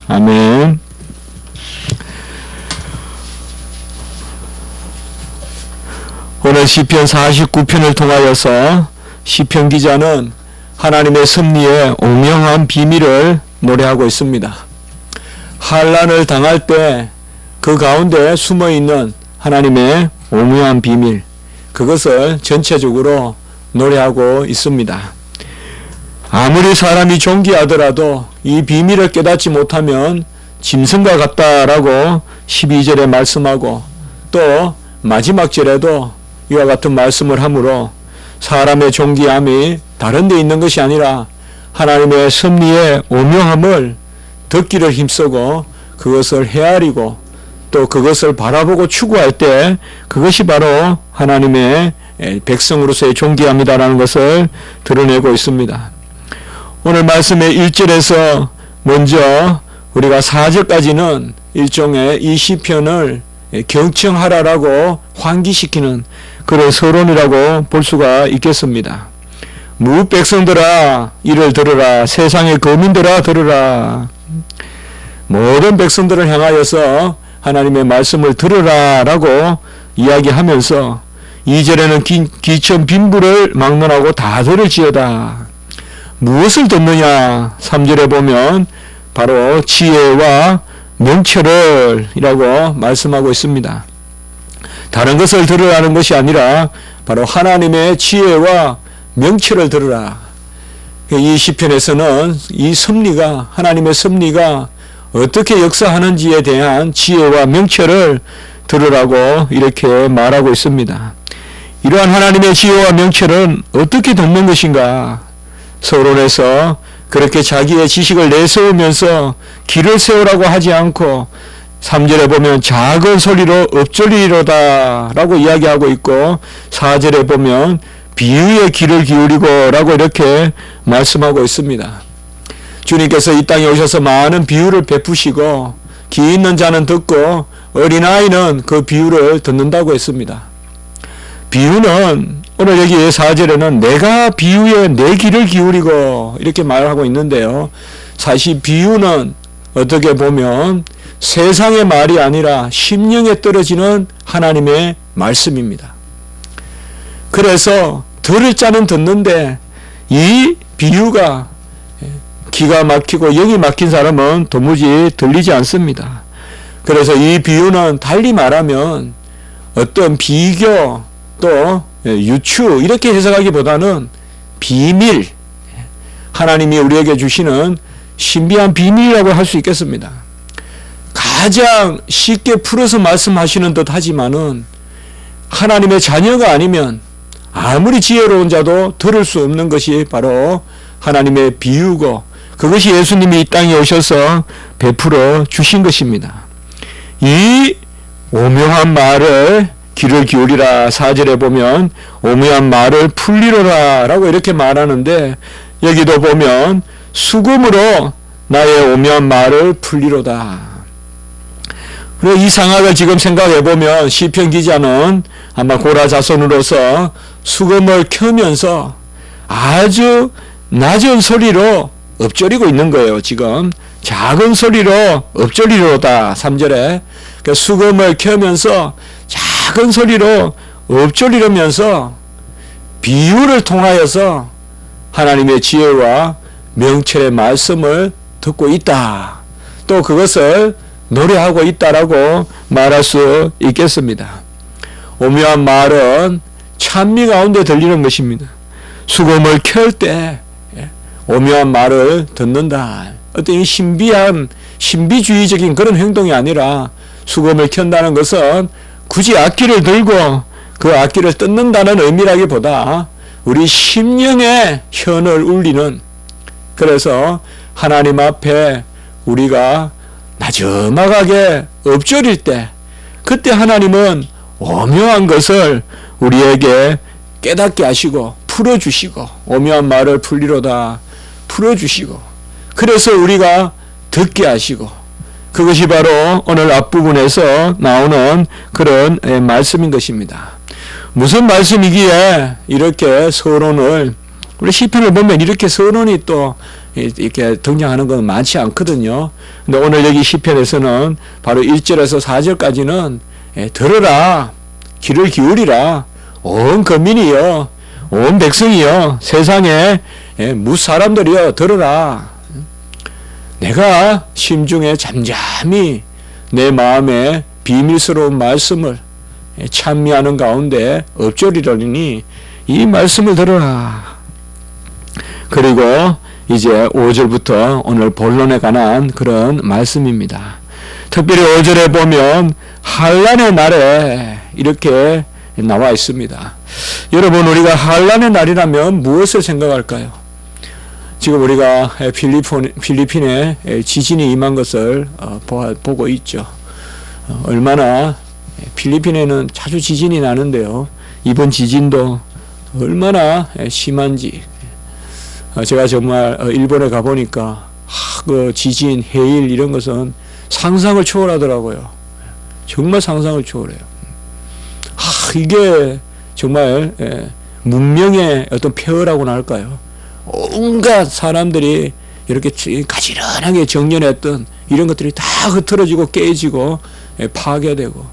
아멘. 오늘 시편 49편을 통하여서 시편 기자는 하나님의 섭리의 오명한 비밀을 노래하고 있습니다. 환난을 당할 때 그 가운데 숨어있는 하나님의 오묘한 비밀, 그것을 전체적으로 노래하고 있습니다. 아무리 사람이 존귀하더라도 이 비밀을 깨닫지 못하면 짐승과 같다라고 12절에 말씀하고, 또 마지막 절에도 이와 같은 말씀을 하므로 사람의 존귀함이 다른 데 있는 것이 아니라 하나님의 섭리의 오묘함을 듣기를 힘쓰고 그것을 헤아리고 또 그것을 바라보고 추구할 때 그것이 바로 하나님의 백성으로서의 존귀함이다라는 것을 드러내고 있습니다. 오늘 말씀의 1절에서 먼저 우리가 4절까지는 일종의 이 시편을 경청하라라고 환기시키는 그런 서론이라고 볼 수가 있겠습니다. 무릇 백성들아 이를 들으라, 세상의 거민들아 들으라. 모든 백성들을 향하여서 하나님의 말씀을 들으라 라고 이야기하면서 2절에는 기천 빈부를 막론하고 다 들을지어다. 무엇을 듣느냐? 3절에 보면 바로 지혜와 명철을 이라고 말씀하고 있습니다. 다른 것을 들으라는 것이 아니라 바로 하나님의 지혜와 명철을 들으라. 이 시편에서는 이 섭리가, 하나님의 섭리가 어떻게 역사하는지에 대한 지혜와 명철을 들으라고 이렇게 말하고 있습니다. 이러한 하나님의 지혜와 명철은 어떻게 듣는 것인가? 서론에서 그렇게 자기의 지식을 내세우면서 길을 세우라고 하지 않고 3절에 보면 작은 소리로 엎절리리로다 라고 이야기하고 있고, 4절에 보면 비유의 귀를 기울이고 라고 이렇게 말씀하고 있습니다. 주님께서 이 땅에 오셔서 많은 비유를 베푸시고 귀 있는 자는 듣고 어린아이는 그 비유를 듣는다고 했습니다. 비유는 오늘 여기 4절에는 내가 비유에 내 귀를 기울이고 이렇게 말하고 있는데요. 사실 비유는 어떻게 보면 세상의 말이 아니라 심령에 떨어지는 하나님의 말씀입니다. 그래서 들을 자는 듣는데 이 비유가 기가 막히고 영이 막힌 사람은 도무지 들리지 않습니다. 그래서 이 비유는 달리 말하면 어떤 비교 또 유추 이렇게 해석하기보다는 비밀, 하나님이 우리에게 주시는 신비한 비밀이라고 할 수 있겠습니다. 가장 쉽게 풀어서 말씀하시는 듯 하지만은 하나님의 자녀가 아니면 아무리 지혜로운 자도 들을 수 없는 것이 바로 하나님의 비유고, 그것이 예수님이 이 땅에 오셔서 베풀어 주신 것입니다. 이 오묘한 말을 귀를 기울이라, 4절에 보면 오묘한 말을 풀리로라 라고 이렇게 말하는데, 여기도 보면 수금으로 나의 오묘한 말을 풀리로다. 그리고 이 상황을 지금 생각해 보면 시편 기자는 아마 고라 자손으로서 수금을 켜면서 아주 낮은 소리로 엎절리고 있는 거예요. 지금 작은 소리로 엎절리로다. 3절에 수금을 켜면서 작은 소리로 엎절리면서 비유를 통하여서 하나님의 지혜와 명철의 말씀을 듣고 있다. 또 그것을 노래하고 있다라고 말할 수 있겠습니다. 오묘한 말은 찬미 가운데 들리는 것입니다. 수금을 켤 때 오묘한 말을 듣는다. 어떤 신비한 신비주의적인 그런 행동이 아니라 수금을 켠다는 것은 굳이 악기를 들고 그 악기를 뜯는다는 의미라기보다 우리 심령의 현을 울리는, 그래서 하나님 앞에 우리가 나지막하게 엎절릴 때 그때 하나님은 오묘한 것을 우리에게 깨닫게 하시고 풀어주시고, 오묘한 말을 풀리로다 풀어주시고, 그래서 우리가 듣게 하시고, 그것이 바로 오늘 앞부분에서 나오는 그런 말씀인 것입니다. 무슨 말씀이기에 이렇게 서론을, 우리 시편을 보면 이렇게 서론이 또 이렇게 등장하는 건 많지 않거든요. 근데 오늘 여기 시편에서는 바로 1절에서 4절까지는 들으라, 귀를 기울이라, 온 거민이여, 온 백성이여, 세상에 무 사람들이여 들으라. 내가 심중에 잠잠히 내 마음에 비밀스러운 말씀을 찬미하는 가운데 엎조리려니 이 말씀을 들어라. 그리고 이제 5절부터 오늘 본론에 관한 그런 말씀입니다. 특별히 5절에 보면 환난의 날에 이렇게 나와 있습니다. 여러분, 우리가 환난의 날이라면 무엇을 생각할까요? 지금 우리가 필리핀에 지진이 임한 것을 보고 있죠. 얼마나 필리핀에는 자주 지진이 나는데요. 이번 지진도 얼마나 심한지. 제가 정말 일본에 가보니까 그 지진, 해일 이런 것은 상상을 초월하더라고요. 정말 상상을 초월해요. 이게 정말 문명의 어떤 폐허라고나 할까요? 온갖 사람들이 이렇게 가지런하게 정연했던 이런 것들이 다 흐트러지고 깨지고 파괴되고,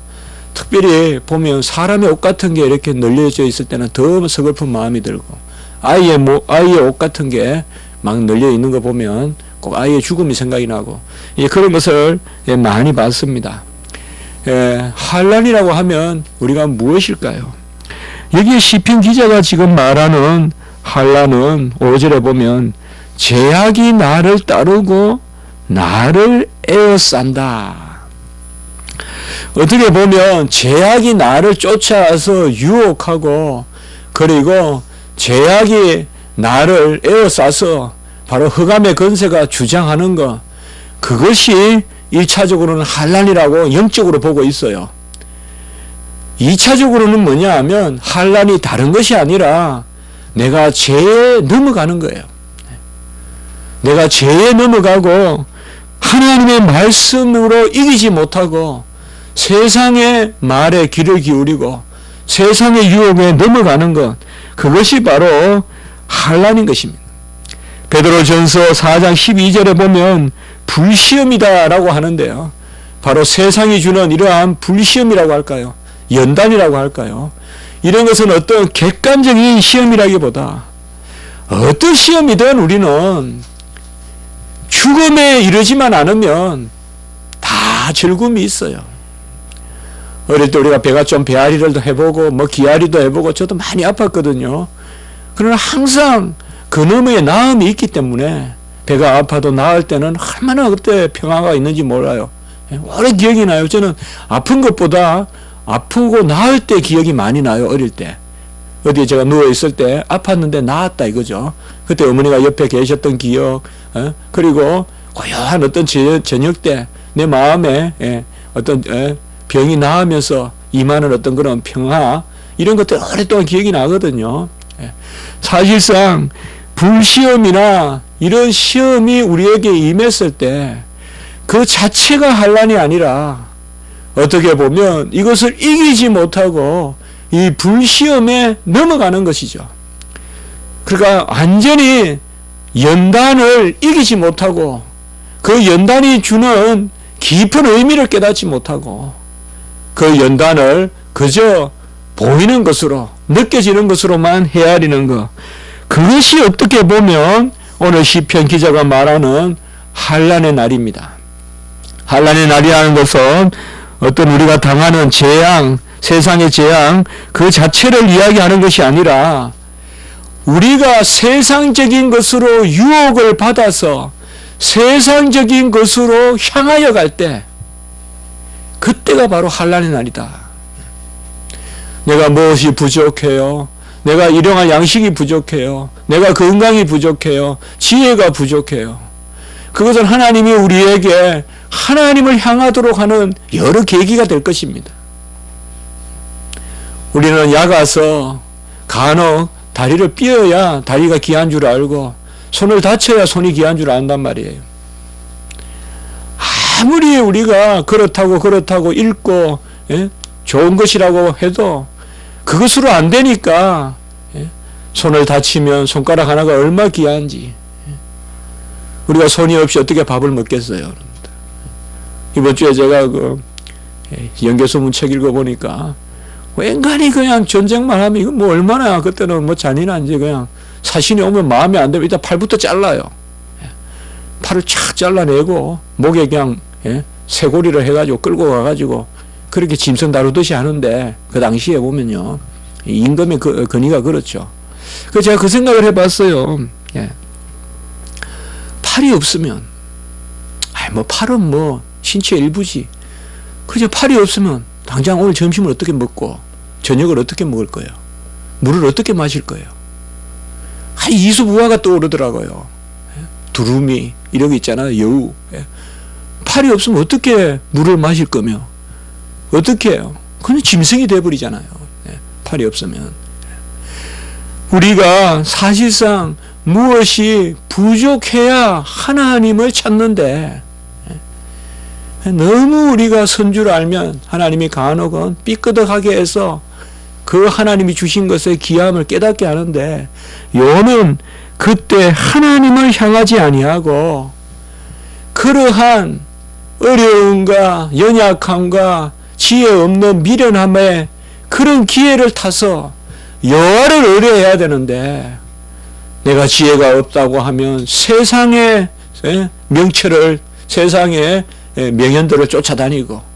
특별히 보면 사람의 옷 같은 게 이렇게 널려져 있을 때는 더 서글픈 마음이 들고, 아이의 옷 같은 게 막 널려 있는 거 보면 꼭 아이의 죽음이 생각이 나고, 그런 것을 많이 봤습니다. 환난이라고 하면 우리가 무엇일까요? 여기에 시편 기자가 지금 말하는 환난은 5절에 보면 죄악이 나를 따르고 나를 에워싼다. 어떻게 보면 죄악이 나를 쫓아와서 유혹하고, 그리고 죄악이 나를 에워싸서 바로 흑암의 권세가 주장하는 것, 그것이 1차적으로는 환난이라고 영적으로 보고 있어요. 2차적으로는 뭐냐 하면 환난이 다른 것이 아니라 내가 죄에 넘어가는 거예요. 내가 죄에 넘어가고 하나님의 말씀으로 이기지 못하고 세상의 말에 귀를 기울이고 세상의 유혹에 넘어가는 것, 그것이 바로 환난인 것입니다. 베드로전서 4장 12절에 보면 불시험이다라고 하는데요. 바로 세상이 주는 이러한 불시험이라고 할까요? 연단이라고 할까요? 이런 것은 어떤 객관적인 시험이라기보다 어떤 시험이든 우리는 죽음에 이르지만 않으면 다 즐거움이 있어요. 어릴 때 우리가 배가 좀 배앓이를 해보고 뭐 기앓이도 해보고 저도 많이 아팠거든요. 그러나 항상 그놈의 나음이 있기 때문에 배가 아파도 나을 때는 얼마나 그때 평화가 있는지 몰라요. 오래 기억이 나요. 저는 아픈 것보다 아프고 나을 때 기억이 많이 나요. 어릴 때. 어디에 제가 누워있을 때 아팠는데 나았다 이거죠. 그때 어머니가 옆에 계셨던 기억, 그리고 고요한 어떤 저녁 때 내 마음에 어떤 병이 나으면서 임하는 어떤 그런 평화, 이런 것들 오랫동안 기억이 나거든요. 사실상 불시험이나 이런 시험이 우리에게 임했을 때 그 자체가 환난이 아니라 어떻게 보면 이것을 이기지 못하고 이 불시험에 넘어가는 것이죠. 그러니까 완전히 연단을 이기지 못하고 그 연단이 주는 깊은 의미를 깨닫지 못하고 그 연단을 그저 보이는 것으로, 느껴지는 것으로만 헤아리는 것, 그것이 어떻게 보면 오늘 시편 기자가 말하는 환난의 날입니다. 환난의 날이라는 것은 어떤 우리가 당하는 재앙, 세상의 재앙 그 자체를 이야기하는 것이 아니라 우리가 세상적인 것으로 유혹을 받아서 세상적인 것으로 향하여 갈 때, 그때가 바로 환난의 날이다. 내가 무엇이 부족해요? 내가 일용할 양식이 부족해요. 내가 건강이 부족해요. 지혜가 부족해요. 그것은 하나님이 우리에게 하나님을 향하도록 하는 여러 계기가 될 것입니다. 우리는 약아서 간혹 다리를 삐어야 다리가 귀한 줄 알고 손을 다쳐야 손이 귀한 줄 안단 말이에요. 아무리 우리가 그렇다고 읽고 좋은 것이라고 해도 그것으로 안 되니까 손을 다치면 손가락 하나가 얼마나 귀한지, 우리가 손이 없이 어떻게 밥을 먹겠어요? 이번 주에 제가 연개소문 책 읽어보니까 웬간히 그냥 전쟁만 하면 이거 뭐 얼마나 그때는 뭐 잔인한지 그냥 사신이 오면 마음에 안 들면 일단 팔부터 잘라요. 팔을 쫙 잘라내고 목에 그냥 쇠고리를 해가지고 끌고 가가지고 그렇게 짐승 다루듯이 하는데 그 당시에 보면요 임금의 권위가 그렇죠. 그래서 제가 그 생각을 해봤어요. 팔이 없으면 뭐 팔은 뭐 신체의 일부지. 그저 팔이 없으면 당장 오늘 점심을 어떻게 먹고 저녁을 어떻게 먹을 거예요? 물을 어떻게 마실 거예요? 이수부화가 떠오르더라고요. 두루미 이런 거 있잖아요. 여우. 팔이 없으면 어떻게 물을 마실 거며 어떻게 해요? 그냥 짐승이 돼버리잖아요. 팔이 없으면. 우리가 사실상 무엇이 부족해야 하나님을 찾는데 너무 우리가 선주를 알면 하나님이 간혹은 삐끄덕하게 해서 그 하나님이 주신 것의 귀함을 깨닫게 하는데 요는 그때 하나님을 향하지 아니하고 그러한 어려움과 연약함과 지혜 없는 미련함에 그런 기회를 타서 여호와를 의뢰해야 되는데 내가 지혜가 없다고 하면 세상의 명철을 세상의 명현들을 쫓아다니고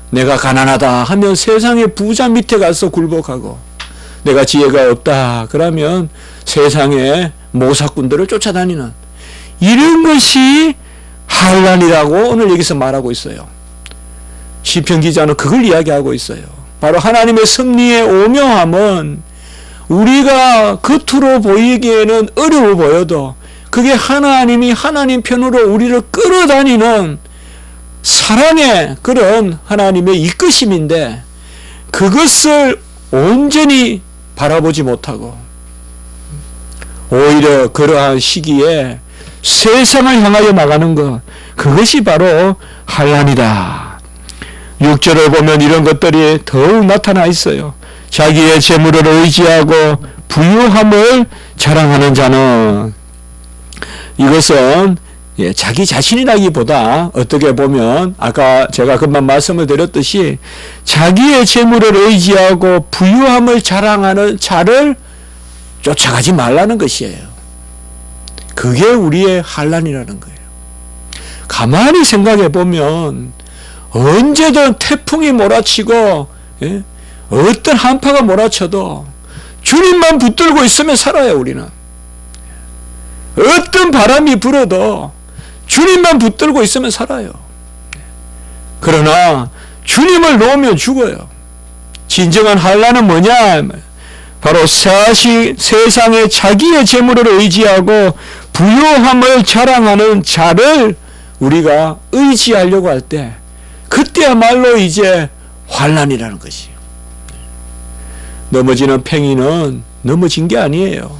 내가 가난하다 하면 세상의 부자 밑에 가서 굴복하고 내가 지혜가 없다 그러면 세상의 모사꾼들을 쫓아다니는 이런 것이 환난이라고 오늘 여기서 말하고 있어요. 시편 기자는 그걸 이야기하고 있어요. 바로 하나님의 섭리의 오묘함은 우리가 겉으로 보이기에는 어려워 보여도 그게 하나님이 하나님 편으로 우리를 끌어다니는 사랑의 그런 하나님의 이끄심인데 그것을 온전히 바라보지 못하고 오히려 그러한 시기에 세상을 향하여 나가는 것 그것이 바로 환난이다. 6절을 보면 이런 것들이 더욱 나타나 있어요. 자기의 재물을 의지하고 부유함을 자랑하는 자는 이것은 자기 자신이라기보다 어떻게 보면 아까 제가 금방 말씀을 드렸듯이 자기의 재물을 의지하고 부유함을 자랑하는 자를 쫓아가지 말라는 것이에요. 그게 우리의 환난이라는 거예요. 가만히 생각해 보면 언제든 태풍이 몰아치고 어떤 한파가 몰아쳐도 주님만 붙들고 있으면 살아요. 우리는 어떤 바람이 불어도 주님만 붙들고 있으면 살아요. 그러나 주님을 놓으면 죽어요. 진정한 환난은 뭐냐? 바로 세상에 자기의 재물을 의지하고 부유함을 자랑하는 자를 우리가 의지하려고 할 때 그때야말로 이제 환난이라는 것이에요. 넘어지는 팽이는 넘어진 게 아니에요.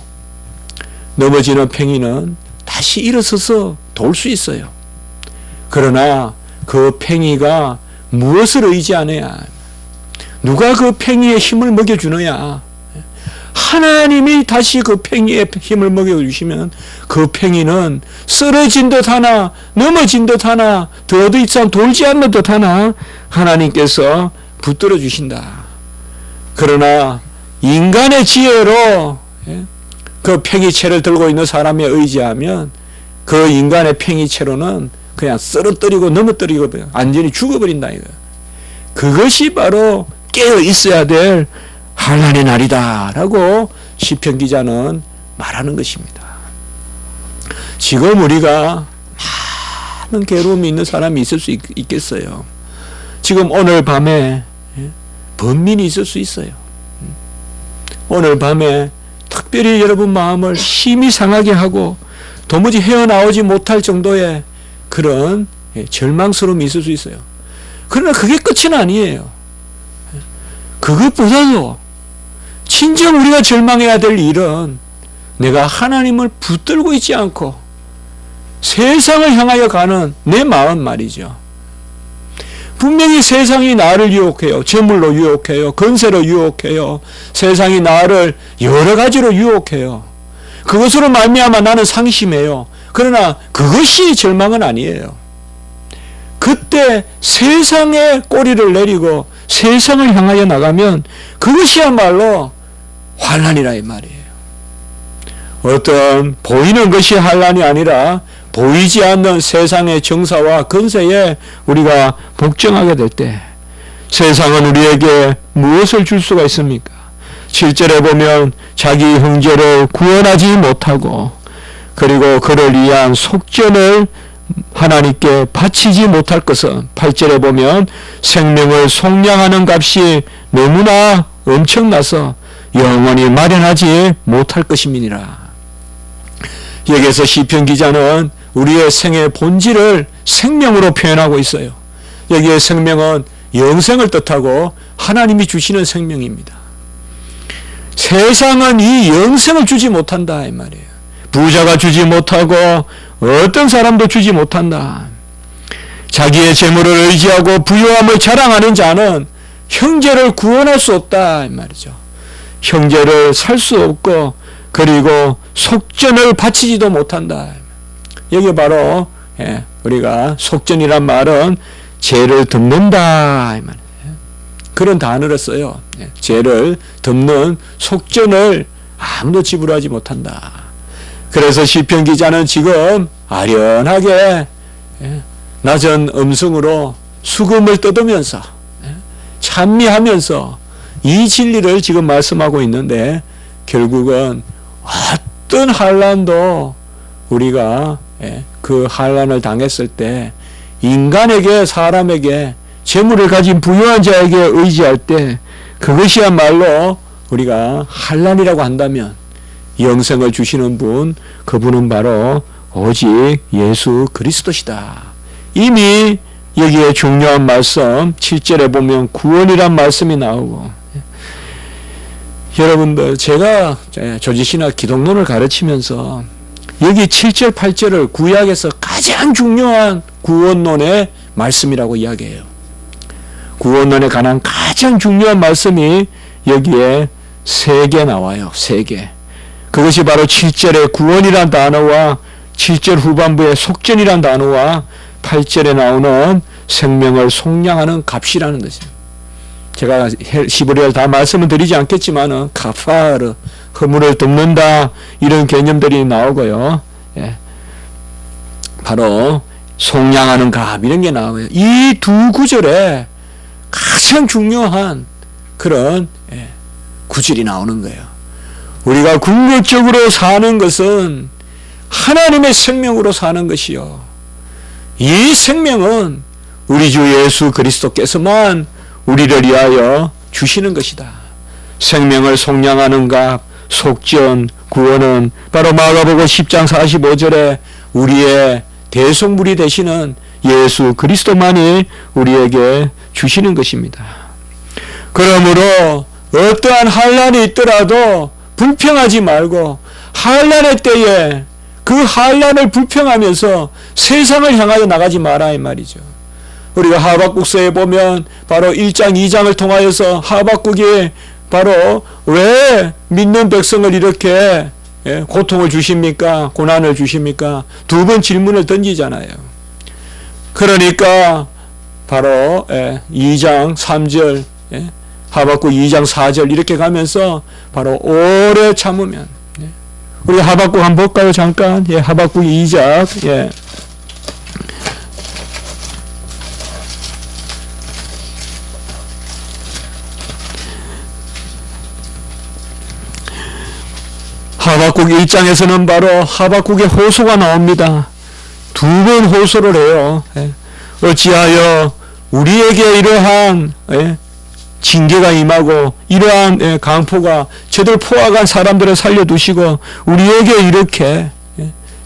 넘어지는 팽이는 다시 일어서서 돌 수 있어요. 그러나 그 팽이가 무엇을 의지하느냐? 누가 그 팽이에 힘을 먹여주느냐? 하나님이 다시 그 팽이에 힘을 먹여주시면 그 팽이는 쓰러진 듯 하나 넘어진 듯 하나 더 이상 돌지 않는 듯 하나 하나님께서 붙들어 주신다. 그러나 인간의 지혜로 그 팽이채를 들고 있는 사람에 의지하면 그 인간의 팽이채로는 그냥 쓰러뜨리고 넘어뜨리고 완전히 죽어버린다. 이거. 그것이 바로 깨어 있어야 될 환난의 날이다 라고 시편 기자는 말하는 것입니다. 지금 우리가 많은 괴로움이 있는 사람이 있을 수 있겠어요. 지금 오늘 밤에 번민이 있을 수 있어요. 오늘 밤에 특별히 여러분 마음을 심히 상하게 하고 도무지 헤어나오지 못할 정도의 그런 절망스러움이 있을 수 있어요. 그러나 그게 끝은 아니에요. 그것보다도 진정 우리가 절망해야 될 일은 내가 하나님을 붙들고 있지 않고 세상을 향하여 가는 내 마음 말이죠. 분명히 세상이 나를 유혹해요. 재물로 유혹해요. 건세로 유혹해요. 세상이 나를 여러 가지로 유혹해요. 그것으로 말미암아 나는 상심해요. 그러나 그것이 절망은 아니에요. 그때 세상에 꼬리를 내리고 세상을 향하여 나가면 그것이야말로 환난이라 이 말이에요. 어떤 보이는 것이 환난이 아니라 보이지 않는 세상의 정사와 근세에 우리가 복종하게 될 때 세상은 우리에게 무엇을 줄 수가 있습니까? 7절에 보면 자기 형제를 구원하지 못하고 그리고 그를 위한 속전을 하나님께 바치지 못할 것은 8절에 보면 생명을 속량하는 값이 너무나 엄청나서 영원히 마련하지 못할 것임이니라. 여기에서 시편 기자는 우리의 생의 본질을 생명으로 표현하고 있어요. 여기에 생명은 영생을 뜻하고 하나님이 주시는 생명입니다. 세상은 이 영생을 주지 못한다 이 말이에요. 부자가 주지 못하고 어떤 사람도 주지 못한다. 자기의 재물을 의지하고 부유함을 자랑하는 자는 형제를 구원할 수 없다 이 말이죠. 형제를 살 수 없고 그리고 속전을 바치지도 못한다. 여기 바로 우리가 속전이란 말은 죄를 덮는다 이 말이에요. 그런 단어를 써요. 죄를 덮는 속전을 아무도 지불하지 못한다. 그래서 시편 기자는 지금 아련하게 낮은 음성으로 수금을 뜯으면서 찬미하면서 이 진리를 지금 말씀하고 있는데 결국은 어떤 환난도 우리가 그 환난을 당했을 때 인간에게 사람에게 재물을 가진 부유한 자에게 의지할 때 그것이야말로 우리가 환난이라고 한다면 영생을 주시는 분 그분은 바로 오직 예수 그리스도시다. 이미 여기에 중요한 말씀 7절에 보면 구원이란 말씀이 나오고 여러분들 제가 조지신학 기독론을 가르치면서 여기 7절 8절을 구약에서 가장 중요한 구원론의 말씀이라고 이야기해요. 구원론에 관한 가장 중요한 말씀이 여기에 3개 나와요. 3개. 그것이 바로 7절의 구원이란 단어와 7절 후반부의 속전이란 단어와 8절에 나오는 생명을 속량하는 값이라는 것이에요. 제가 히브리어를 다 말씀을 드리지 않겠지만은 카파르, 허물을 덮는다 이런 개념들이 나오고요. 바로 속량하는 값 이런 게 나와요. 이 두 구절에 가장 중요한 그런 구절이 나오는 거예요. 우리가 궁극적으로 사는 것은 하나님의 생명으로 사는 것이요. 이 생명은 우리 주 예수 그리스도께서만 우리를 위하여 주시는 것이다. 생명을 속량하는 값, 속전, 구원은 바로 마가복음 10장 45절에 우리의 대속물이 되시는 예수 그리스도만이 우리에게 주시는 것입니다. 그러므로 어떠한 환난이 있더라도 불평하지 말고 환난의 때에 그 환난을 불평하면서 세상을 향하여 나가지 마라 이 말이죠. 우리가 하박국서에 보면 바로 1장 2장을 통하여서 하박국이 바로 왜 믿는 백성을 이렇게 고통을 주십니까? 고난을 주십니까? 2번 질문을 던지잖아요. 그러니까 바로 2장 3절 하박국 2장 4절 이렇게 가면서 바로 오래 참으면 우리 하박국 한번 볼까요? 잠깐. 하박국 2장 하박국 1장에서는 바로 하박국의 호소가 나옵니다. 2번 호소를 해요. 어찌하여 우리에게 이러한 징계가 임하고 이러한 강포가 저들 포악한 사람들을 살려두시고 우리에게 이렇게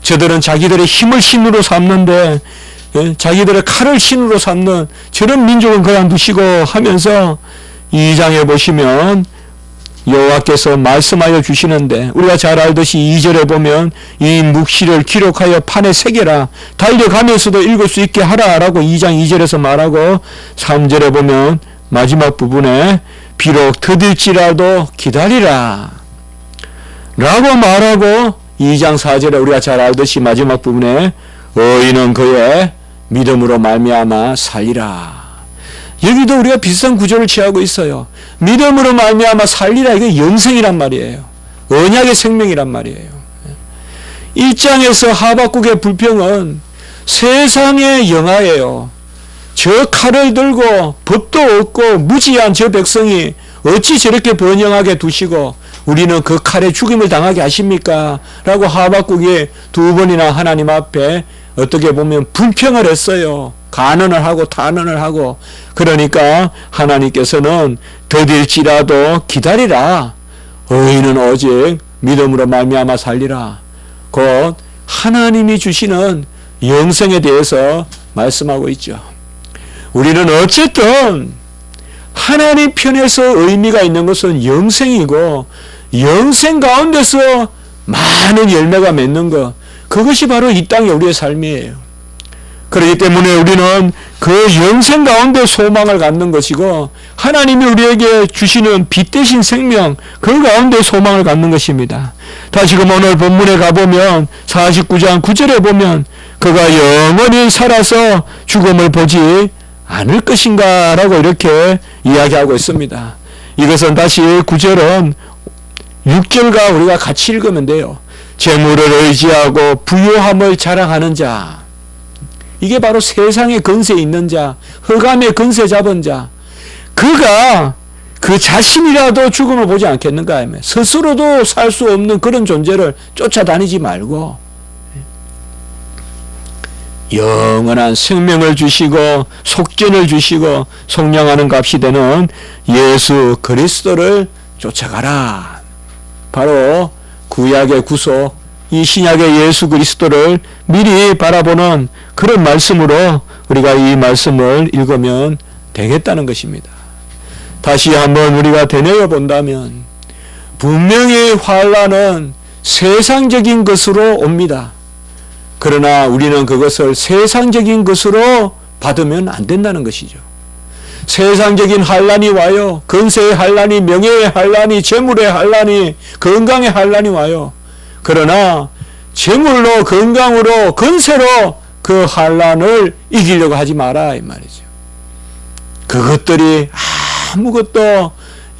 저들은 자기들의 힘을 신으로 삼는데 자기들의 칼을 신으로 삼는 저런 민족은 그냥 두시고 하면서 2장에 보시면 여호와께서 말씀하여 주시는데 우리가 잘 알듯이 2절에 보면 이 묵시를 기록하여 판에 새겨라 달려가면서도 읽을 수 있게 하라라고 2장 2절에서 말하고 3절에 보면 마지막 부분에 비록 더딜지라도 기다리라 라고 말하고 2장 4절에 우리가 잘 알듯이 마지막 부분에 의인은 그의 믿음으로 말미암아 살리라. 여기도 우리가 비슷한 구조를 취하고 있어요. 믿음으로 말미암아 살리라. 이게 영생이란 말이에요. 언약의 생명이란 말이에요. 1장에서 하박국의 불평은 세상의 영화예요. 저 칼을 들고 법도 없고 무지한 저 백성이 어찌 저렇게 번영하게 두시고 우리는 그 칼에 죽임을 당하게 하십니까? 라고 하박국이 2번이나 하나님 앞에 어떻게 보면 불평을 했어요. 간언을 하고 탄언을 하고. 그러니까 하나님께서는 더딜지라도 기다리라. 의인은 오직 믿음으로 말미암아 살리라. 곧 하나님이 주시는 영생에 대해서 말씀하고 있죠. 우리는 어쨌든 하나님 편에서 의미가 있는 것은 영생이고 영생 가운데서 많은 열매가 맺는 것, 그것이 바로 이 땅의 우리의 삶이에요. 그렇기 때문에 우리는 그 영생 가운데 소망을 갖는 것이고 하나님이 우리에게 주시는 빛 대신 생명, 그 가운데 소망을 갖는 것입니다. 다시금 오늘 본문에 가보면 49장 9절에 보면 그가 영원히 살아서 죽음을 보지 않을 것인가 라고 이렇게 이야기하고 있습니다. 이것은 다시 9절은 6절과 우리가 같이 읽으면 돼요. 재물을 의지하고 부유함을 자랑하는 자, 이게 바로 세상의 건세 있는 자, 흑암의 건세 잡은 자, 그가 그 자신이라도 죽음을 보지 않겠는가 하면 스스로도 살 수 없는 그런 존재를 쫓아다니지 말고 영원한 생명을 주시고 속전을 주시고 속량하는 값이 되는 예수 그리스도를 쫓아가라. 바로 구약의 구속, 이 신약의 예수 그리스도를 미리 바라보는 그런 말씀으로 우리가 이 말씀을 읽으면 되겠다는 것입니다. 다시 한번 우리가 되뇌어 본다면 분명히 환난은 세상적인 것으로 옵니다. 그러나 우리는 그것을 세상적인 것으로 받으면 안 된다는 것이죠. 세상적인 환난이 와요. 건세의 환난이, 명예의 환난이, 재물의 환난이, 건강의 환난이 와요. 그러나 재물로, 건강으로, 건세로 그 환난을 이기려고 하지 마라 이 말이죠. 그것들이 아무것도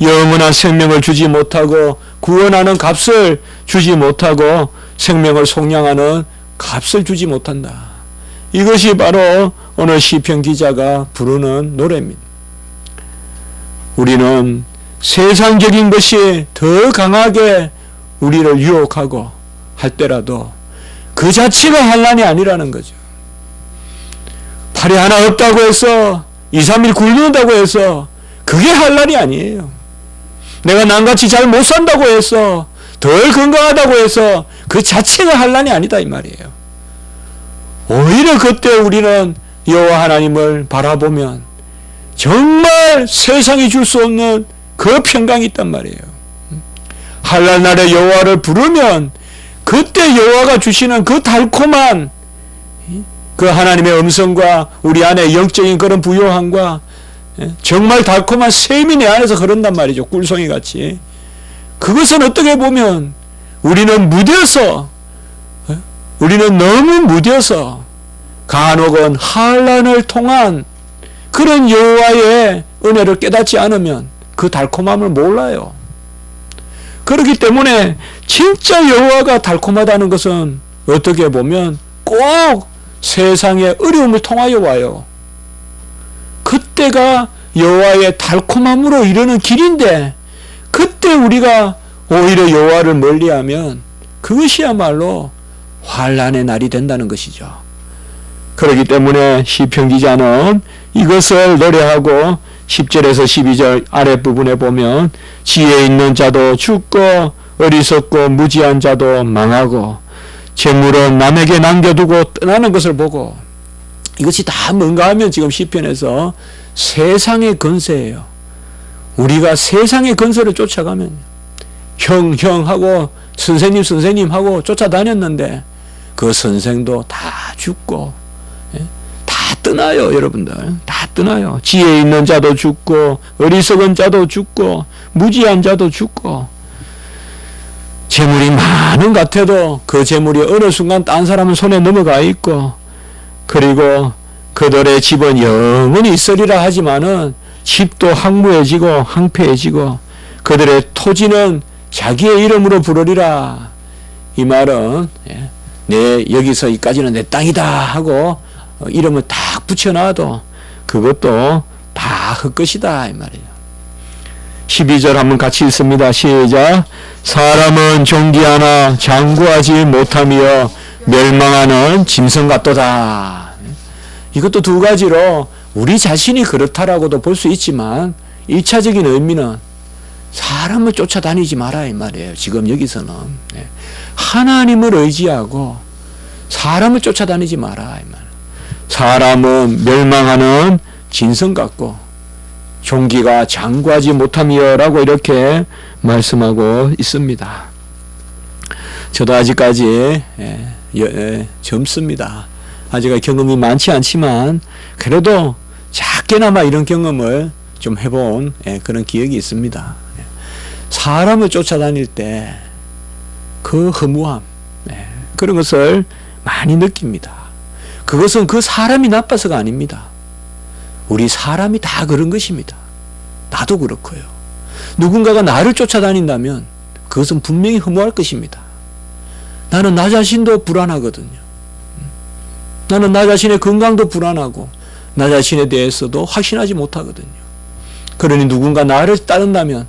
영원한 생명을 주지 못하고 구원하는 값을 주지 못하고 생명을 속량하는 값을 주지 못한다. 이것이 바로 오늘 시편 기자가 부르는 노래입니다. 우리는 세상적인 것이 더 강하게 우리를 유혹하고 할 때라도 그 자체가 환난이 아니라는 거죠. 팔이 하나 없다고 해서 2, 3일 굶는다고 해서 그게 환난이 아니에요. 내가 남같이 잘 못 산다고 해서 덜 건강하다고 해서 그 자체가 환난이 아니다 이 말이에요. 오히려 그때 우리는 여호와 하나님을 바라보면 정말 세상이 줄 수 없는 그 평강이 있단 말이에요. 환난 날에 여호와를 부르면 그때 여호와가 주시는 그 달콤한 그 하나님의 음성과 우리 안에 영적인 그런 부요함과 정말 달콤한 샘이 내 안에서 흐른단 말이죠. 꿀송이 같이. 그것은 어떻게 보면 우리는 너무 무뎌서 간혹은 환난을 통한 그런 여호와의 은혜를 깨닫지 않으면 그 달콤함을 몰라요. 그렇기 때문에 진짜 여호와가 달콤하다는 것은 어떻게 보면 꼭 세상의 어려움을 통하여 와요. 그때가 여호와의 달콤함으로 이르는 길인데 그때 우리가 오히려 여호와를 멀리하면 그것이야말로 환난의 날이 된다는 것이죠. 그렇기 때문에 시편 기자는 이것을 노래하고 10절에서 12절 아랫부분에 보면 지혜 있는 자도 죽고 어리석고 무지한 자도 망하고 재물은 남에게 남겨두고 떠나는 것을 보고, 이것이 다 뭔가 하면 지금 시편에서 세상의 건세예요. 우리가 세상의 건세를 쫓아가면 형 하고 선생님 하고 쫓아다녔는데 그 선생도 다 죽고 다 떠나요. 여러분들 다 떠나요. 지혜 있는 자도 죽고 어리석은 자도 죽고 무지한 자도 죽고 재물이 많은 것 같아도 그 재물이 어느 순간 딴 사람 손에 넘어가 있고, 그리고 그들의 집은 영원히 있으리라 하지만은 집도 황무해지고 황폐해지고 그들의 토지는 자기의 이름으로 부르리라. 이 말은 내 여기서 여기까지는 내 땅이다 하고 이름을 딱 붙여놔도 그것도 다 헛것이다 이 말이에요. 12절 한번 같이 읽습니다. 시작. 사람은 존귀하나 장구하지 못하며 멸망하는 짐승 같도다. 이것도 두 가지로 우리 자신이 그렇다라고도 볼 수 있지만 1차적인 의미는 사람을 쫓아다니지 마라 이 말이에요. 지금 여기서는 하나님을 의지하고 사람을 쫓아다니지 마라 이 말. 사람은 멸망하는 짐승 같고 종기가 장구하지 못하며라고 이렇게 말씀하고 있습니다. 저도 아직까지 젊습니다. 아직 경험이 많지 않지만 그래도 작게나마 이런 경험을 좀 해본 그런 기억이 있습니다. 사람을 쫓아다닐 때 그 허무함 그런 것을 많이 느낍니다. 그것은 그 사람이 나빠서가 아닙니다. 우리 사람이 다 그런 것입니다. 나도 그렇고요. 누군가가 나를 쫓아다닌다면 그것은 분명히 허무할 것입니다. 나는 나 자신도 불안하거든요. 나는 나 자신의 건강도 불안하고 나 자신에 대해서도 확신하지 못하거든요. 그러니 누군가 나를 따른다면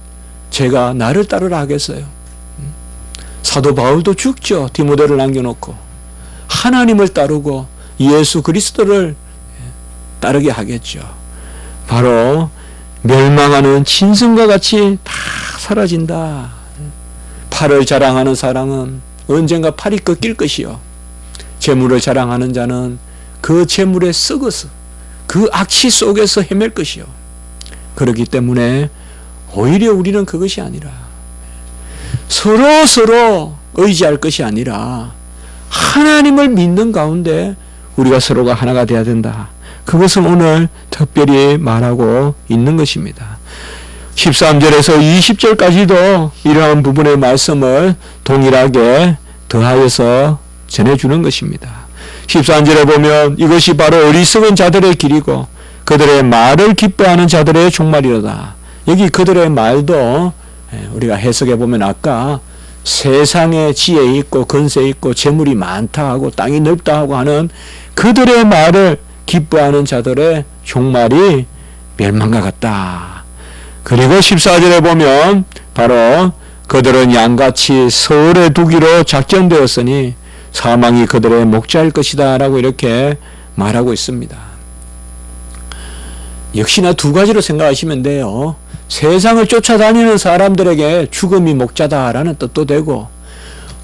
제가 나를 따르라 하겠어요? 사도 바울도 죽죠. 디모데를 남겨놓고 하나님을 따르고 예수 그리스도를 따르게 하겠죠. 바로 멸망하는 짐승과 같이 다 사라진다. 팔을 자랑하는 사람은 언젠가 팔이 꺾일 것이요. 재물을 자랑하는 자는 그 재물에 썩어서 그 악취 속에서 헤맬 것이요. 그렇기 때문에 오히려 우리는 그것이 아니라 서로 의지할 것이 아니라 하나님을 믿는 가운데 우리가 서로가 하나가 되어야 된다. 그것을 오늘 특별히 말하고 있는 것입니다. 13절에서 20절까지도 이러한 부분의 말씀을 동일하게 더하여서 전해주는 것입니다. 13절에 보면 이것이 바로 어리석은 자들의 길이고 그들의 말을 기뻐하는 자들의 종말이로다. 여기 그들의 말도 우리가 해석해 보면 아까 세상에 지혜 있고 건세 있고 재물이 많다 하고 땅이 넓다 하고 하는 그들의 말을 기뻐하는 자들의 종말이 멸망과 같다. 그리고 14절에 보면 바로 그들은 양같이 서울에 두기로 작정되었으니 사망이 그들의 목자일 것이다 라고 이렇게 말하고 있습니다. 역시나 두 가지로 생각하시면 돼요. 세상을 쫓아다니는 사람들에게 죽음이 목자다라는 뜻도 되고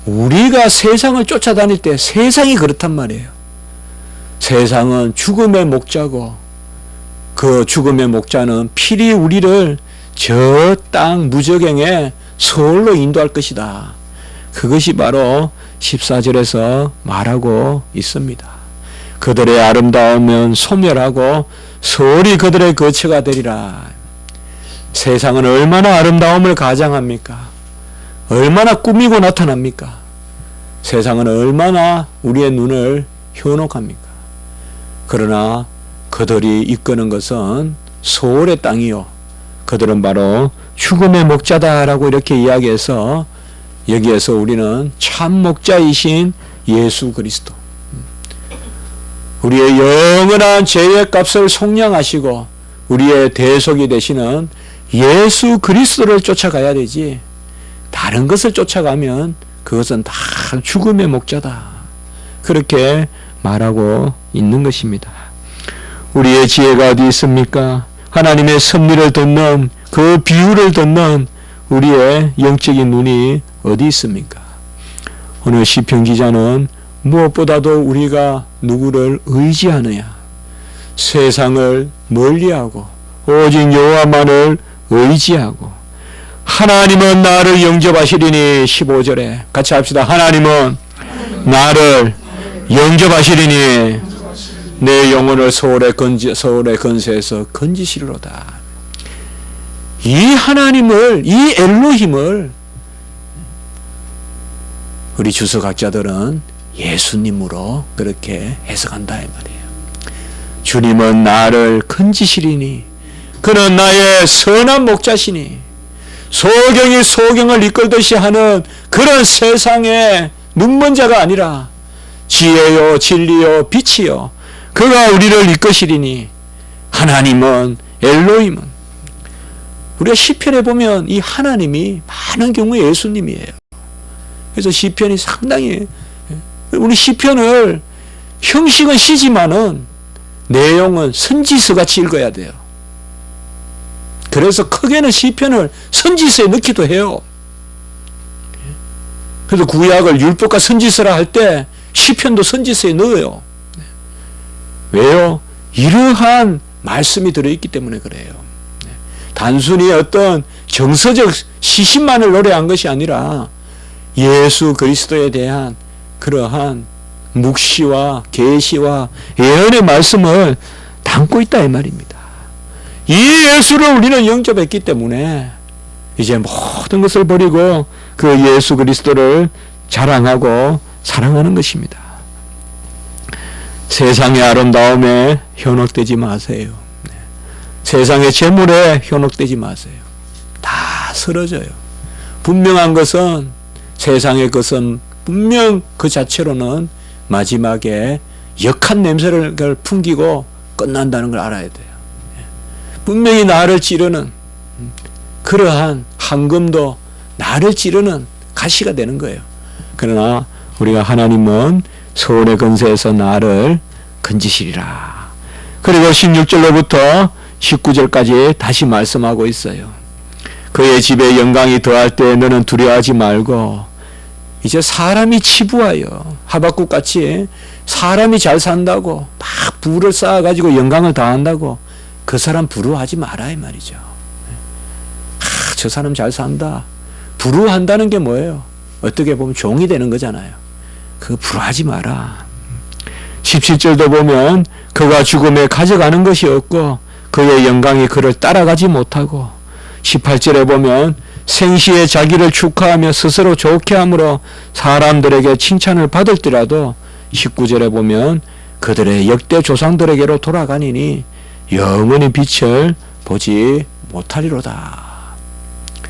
우리가 세상을 쫓아다닐 때 세상이 그렇단 말이에요. 세상은 죽음의 목자고 그 죽음의 목자는 필히 우리를 저 땅 무저갱에 서울로 인도할 것이다. 그것이 바로 14절에서 말하고 있습니다. 그들의 아름다움은 소멸하고 서울이 그들의 거처가 되리라. 세상은 얼마나 아름다움을 가장합니까? 얼마나 꾸미고 나타납니까? 세상은 얼마나 우리의 눈을 현혹합니까? 그러나 그들이 이끄는 것은 소울의 땅이요. 그들은 바로 죽음의 목자다라고 이렇게 이야기해서 여기에서 우리는 참 목자이신 예수 그리스도, 우리의 영원한 죄의 값을 속량하시고 우리의 대속이 되시는 예수 그리스도를 쫓아가야 되지 다른 것을 쫓아가면 그것은 다 죽음의 목자다. 그렇게 말하고 있는 것입니다. 우리의 지혜가 어디 있습니까? 하나님의 섭리를 듣는 그 비유를 듣는 우리의 영적인 눈이 어디 있습니까? 오늘 시편 기자는 무엇보다도 우리가 누구를 의지하느냐, 세상을 멀리하고 오직 여호와만을 의지하고 하나님은 나를 영접하시리니 15절에 같이 합시다. 하나님은 나를 영접하시리니 내 영혼을 서울의 건세에서 건지시리로다. 이 하나님을, 이 엘로힘을 우리 주석학자들은 예수님으로 그렇게 해석한다 이 말이에요. 주님은 나를 건지시리니 그는 나의 선한 목자시니 소경이 소경을 이끌듯이 하는 그런 세상의 눈먼 자가 아니라 지혜요 진리요 빛이요 그가 우리를 이끄시리니 하나님은 엘로힘은 우리가 시편에 보면 이 하나님이 많은 경우에 예수님이에요. 그래서 시편이 상당히 우리 시편을 형식은 시지만은 내용은 선지서같이 읽어야 돼요. 그래서 크게는 시편을 선지서에 넣기도 해요. 그래서 구약을 율법과 선지서라 할 때 시편도 선지서에 넣어요. 왜요? 이러한 말씀이 들어있기 때문에 그래요. 단순히 어떤 정서적 시신만을 노래한 것이 아니라 예수 그리스도에 대한 그러한 묵시와 계시와 예언의 말씀을 담고 있다 이 말입니다. 이 예수를 우리는 영접했기 때문에 이제 모든 것을 버리고 그 예수 그리스도를 자랑하고 사랑하는 것입니다. 세상의 아름다움에 현혹되지 마세요. 세상의 재물에 현혹되지 마세요. 다 쓰러져요. 분명한 것은 세상의 것은 분명 그 자체로는 마지막에 역한 냄새를 풍기고 끝난다는 걸 알아야 돼요. 분명히 나를 찌르는 그러한 황금도 나를 찌르는 가시가 되는 거예요. 그러나 우리가 하나님은 소원의 근세에서 나를 건지시리라. 그리고 16절로부터 19절까지 다시 말씀하고 있어요. 그의 집에 영광이 더할 때 너는 두려워하지 말고 이제 사람이 치부하여 하박국같이 사람이 잘 산다고 막 부를 쌓아가지고 영광을 다한다고 그 사람 부러워하지 마라 이 말이죠. 저 사람 잘 산다. 부러워한다는 게 뭐예요? 어떻게 보면 종이 되는 거잖아요. 그거 부러워하지 마라. 17절도 보면 그가 죽음에 가져가는 것이 없고 그의 영광이 그를 따라가지 못하고 18절에 보면 생시에 자기를 축하하며 스스로 좋게 함으로 사람들에게 칭찬을 받을지라도 19절에 보면 그들의 역대 조상들에게로 돌아가니니 영원히 빛을 보지 못하리로다.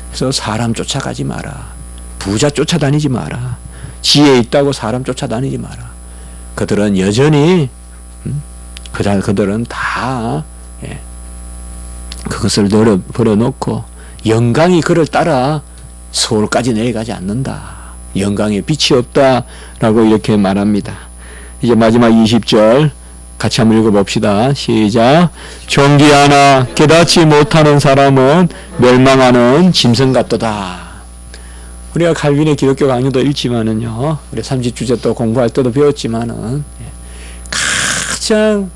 그래서 사람 쫓아가지 마라. 부자 쫓아다니지 마라. 지혜 있다고 사람 쫓아다니지 마라. 그들은 여전히 그들은 다 그것을 버려놓고 영광이 그를 따라 서울까지 내려가지 않는다. 영광에 빛이 없다라고 이렇게 말합니다. 이제 마지막 20절 같이 한번 읽어봅시다. 시작. 존귀하나 깨닫지 못하는 사람은 멸망하는 짐승 같도다. 우리가 칼빈의 기독교 강의도 읽지만은요, 우리 30주제 또 공부할 때도 배웠지만은 가장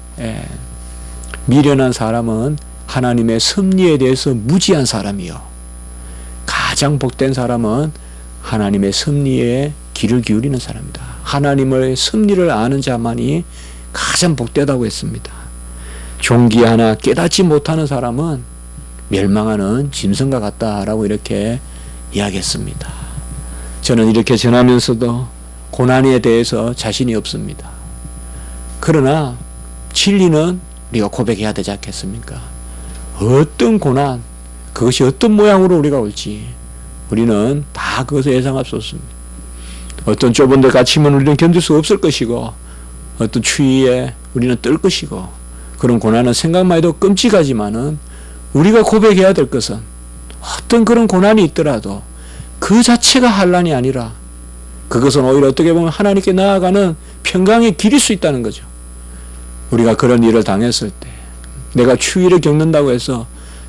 미련한 사람은 하나님의 섭리에 대해서 무지한 사람이요. 가장 복된 사람은 하나님의 섭리에 귀를 기울이는 사람이다. 하나님의 섭리를 아는 자만이 가장 복되다고 했습니다. 존귀하나 깨닫지 못하는 사람은 멸망하는 짐승과 같다라고 이렇게 이야기했습니다. 저는 이렇게 전하면서도 고난에 대해서 자신이 없습니다. 그러나 진리는 우리가 고백해야 되지 않겠습니까? 어떤 고난, 그것이 어떤 모양으로 우리가 올지 우리는 다 그것을 예상할 수 없습니다. 어떤 좁은 데 갇히면 우리는 견딜 수 없을 것이고 어떤 추위에 우리는 뜰 것이고 그런 고난은 생각만 해도 끔찍하지만은 우리가 고백해야 될 것은 어떤 그런 고난이 있더라도 그 자체가 환난이 아니라 그것은 오히려 어떻게 보면 하나님께 나아가는 평강의 길일 수 있다는 거죠. 우리가 그런 일을 당했을 때 내가 추위를 겪는다고 해서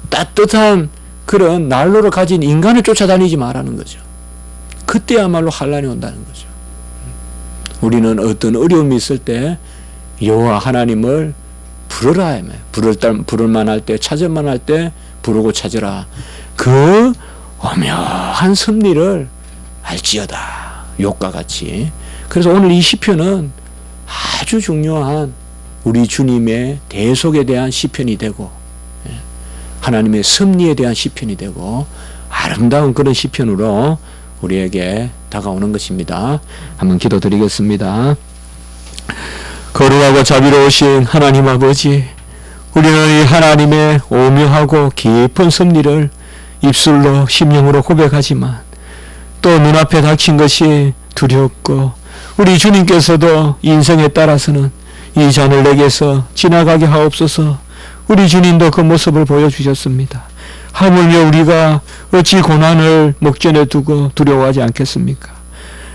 따뜻한 그런 난로를 가진 인간을 쫓아다니지 말라는 거죠. 그때야말로 환난이 온다는 거죠. 우리는 어떤 어려움이 있을 때 여호와 하나님을 부르라. 부를 만할 때, 찾을 만할 때 부르고 찾으라. 그 오묘한 섭리를 알지어다. 욕과 같이. 그래서 오늘 이 시편은 아주 중요한 우리 주님의 대속에 대한 시편이 되고 하나님의 섭리에 대한 시편이 되고 아름다운 그런 시편으로 우리에게 다가오는 것입니다. 한번 기도드리겠습니다. 거룩하고 자비로우신 하나님 아버지, 우리는 이 하나님의 오묘하고 깊은 섭리를 입술로 심령으로 고백하지만 또 눈앞에 닥친 것이 두렵고, 우리 주님께서도 인생에 따라서는 이 잔을 내게서 지나가게 하옵소서. 우리 주님도 그 모습을 보여주셨습니다. 하물며 우리가 어찌 고난을 목전에 두고 두려워하지 않겠습니까?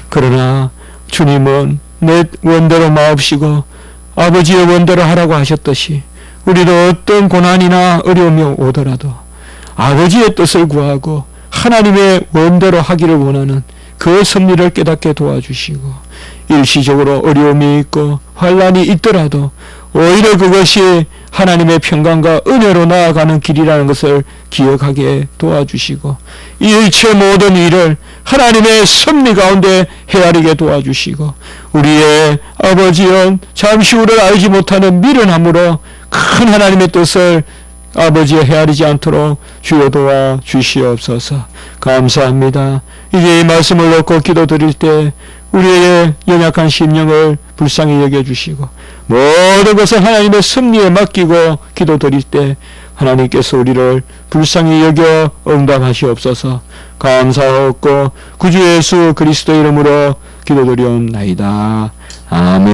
그러나 주님은 내 원대로 마옵시고 아버지의 원대로 하라고 하셨듯이, 우리도 어떤 고난이나 어려움이 오더라도 아버지의 뜻을 구하고 하나님의 원대로 하기를 원하는 그 섭리를 깨닫게 도와주시고, 일시적으로 어려움이 있고 환난이 있더라도 오히려 그것이 하나님의 평강과 은혜로 나아가는 길이라는 것을 기억하게 도와주시고, 이 일체 모든 일을 하나님의 섭리 가운데 헤아리게 도와주시고, 우리의 아버지여 잠시 후를 알지 못하는 미련함으로 큰 하나님의 뜻을 아버지에 헤아리지 않도록 주여 도와 주시옵소서. 감사합니다. 이제 이 말씀을 놓고 기도드릴 때 우리의 연약한 심령을 불쌍히 여겨주시고, 모든 것을 하나님의 섭리에 맡기고 기도드릴 때 하나님께서 우리를 불쌍히 여겨 응답하시옵소서. 감사하옵고 구주 예수 그리스도 이름으로 기도드리옵나이다. 아멘.